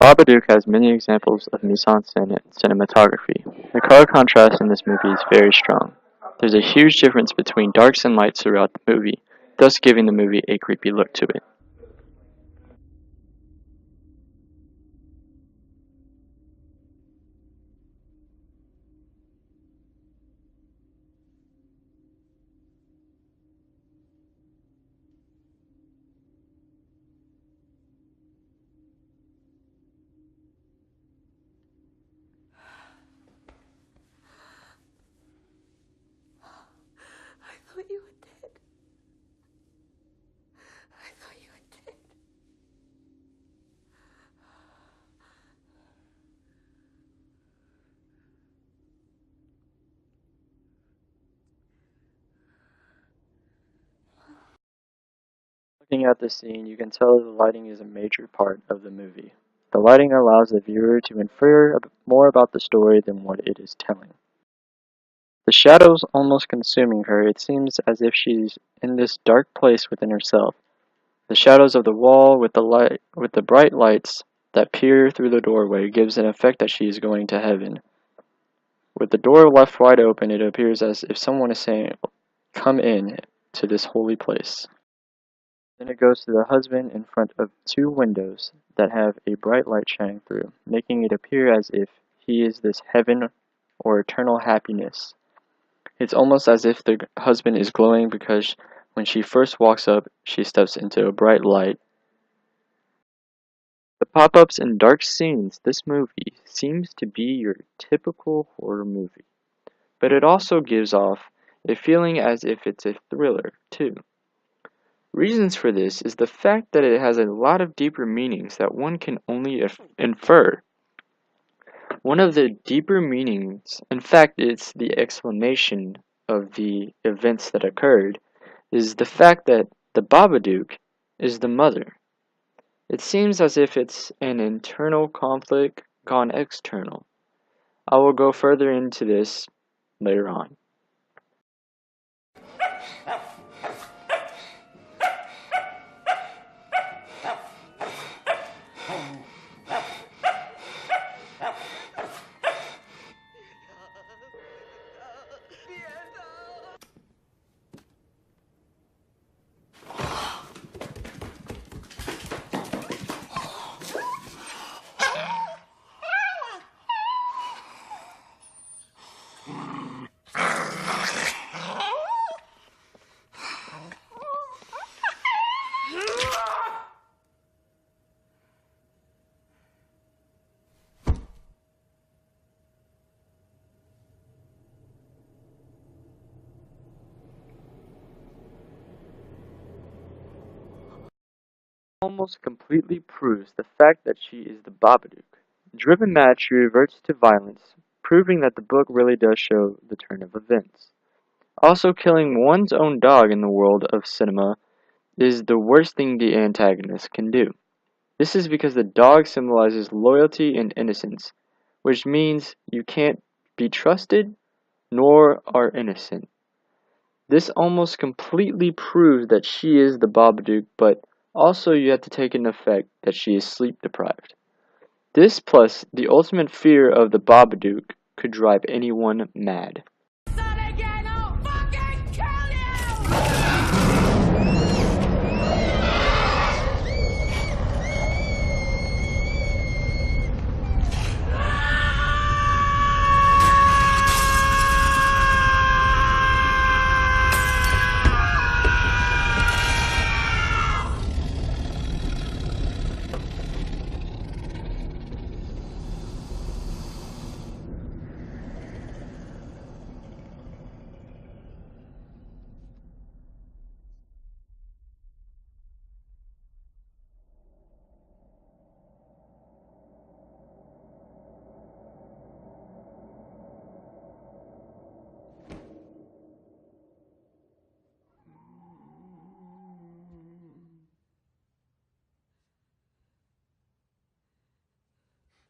Babadook has many examples of mise-en-scène cinematography. The color contrast in this movie is very strong. There's a huge difference between darks and lights throughout the movie, thus giving the movie a creepy look to it. I thought you were dead. I thought you were dead. Looking at this scene, you can tell the lighting is a major part of the movie. The lighting allows the viewer to infer more about the story than what it is telling. The shadows almost consuming her, it seems as if she's in this dark place within herself. The shadows of the wall with the bright lights that peer through the doorway gives an effect that she is going to heaven. With the door left wide open, it appears as if someone is saying, "Come in to this holy place." Then it goes to the husband in front of two windows that have a bright light shining through, making it appear as if he is this heaven or eternal happiness. It's almost as if the husband is glowing because when she first walks up, she steps into a bright light. The pop-ups and dark scenes, this movie seems to be your typical horror movie, but it also gives off a feeling as if it's a thriller, too. Reasons for this is the fact that it has a lot of deeper meanings that one can only infer. One of the deeper meanings, in fact it's the explanation of the events that occurred, is the fact that the Babadook is the mother. It seems as if it's an internal conflict gone external. I will go further into this later on. Almost completely proves the fact that she is the Babadook. Driven mad, she reverts to violence, proving that the book really does show the turn of events. Also, killing one's own dog in the world of cinema is the worst thing the antagonist can do. This is because the dog symbolizes loyalty and innocence, which means you can't be trusted nor are innocent. This almost completely proves that she is the Babadook, but also you have to take into effect that she is sleep deprived. This plus the ultimate fear of the Babadook could drive anyone mad. Son again, I'll fucking kill you!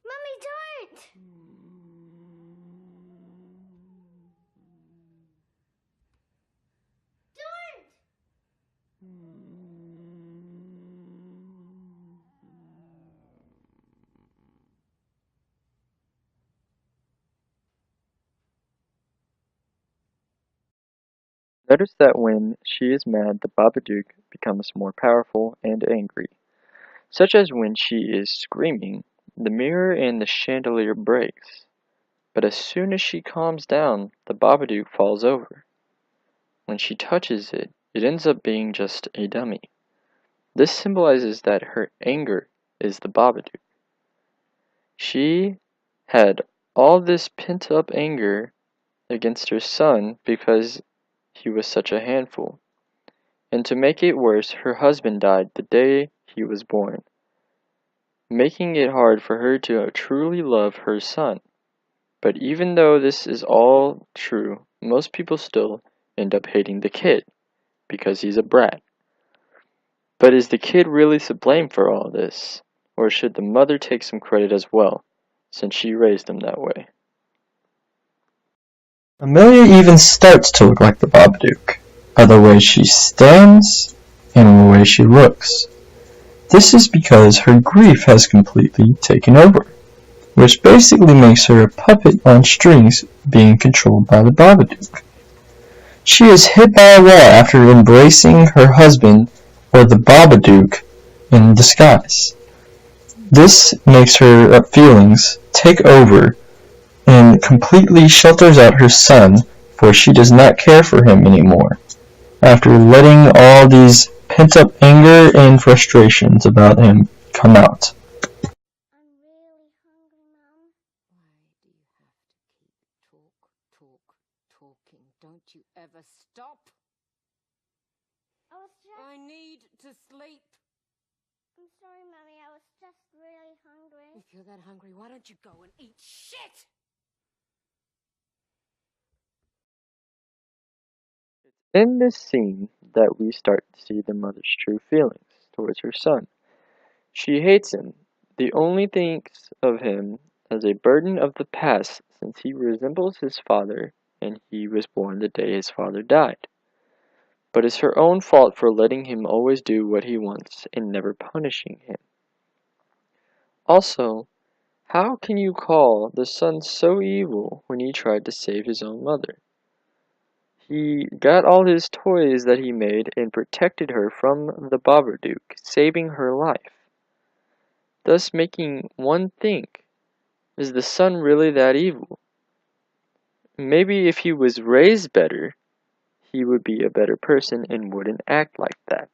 Mommy, don't! Don't! Notice that when she is mad, the Babadook becomes more powerful and angry, such as when she is screaming, the mirror and the chandelier breaks. But as soon as she calms down, the Babadook falls over. When she touches it, it ends up being just a dummy. This symbolizes that her anger is the Babadook. She had all this pent-up anger against her son because he was such a handful. And to make it worse, her husband died the day he was born, making it hard for her to truly love her son. But even though this is all true, most people still end up hating the kid because he's a brat. But is the kid really to blame for all this? Or should the mother take some credit as well, since she raised him that way? Amelia even starts to look like the Babadook, by the way she stands and the way she looks. This is because her grief has completely taken over, which basically makes her a puppet on strings being controlled by the Babadook. She is hit by a wall after embracing her husband or the Babadook in disguise. This makes her feelings take over and completely shelters out her son, for she does not care for him anymore, after letting all these pent-up anger and frustrations about him come out. I'm really hungry, Mum. Why do you have to keep talking? Don't you ever stop? I need to sleep. I'm sorry, Mummy. I was just really hungry. If you're that hungry, why don't you go and eat shit? In this scene that we start to see the mother's true feelings towards her son. She hates him, the only thinks of him as a burden of the past since he resembles his father and he was born the day his father died. But it's her own fault for letting him always do what he wants and never punishing him. Also, how can you call the son so evil when he tried to save his own mother? He got all his toys that he made and protected her from the Babadook, saving her life, thus making one think, is the son really that evil? Maybe if he was raised better, he would be a better person and wouldn't act like that.